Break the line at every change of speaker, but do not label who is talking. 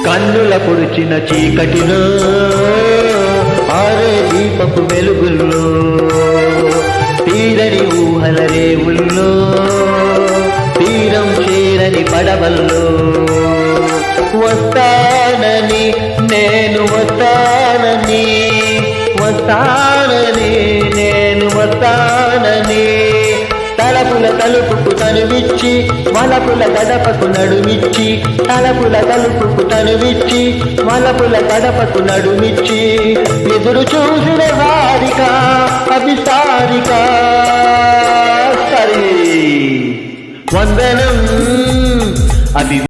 కన్నుల పొడిచిన చీకటిలో ఆరే దీపపు వెలుగుల్లో తీరని ఊహల రేవుల్లో తీరం చేరని పడవల్లో వస్తానని నేను వస్తానని నేను వస్తానని తలపుల తలుపుకు తనువిచ్చి వలపుల గడపకు నడుమిచ్చి తలపుల తలుపుకు తనువిచ్చి వలపుల గడపకు నడుమిచ్చి ఎదురు చూసిన వారిక అభిసారిక సరే వందనం అభి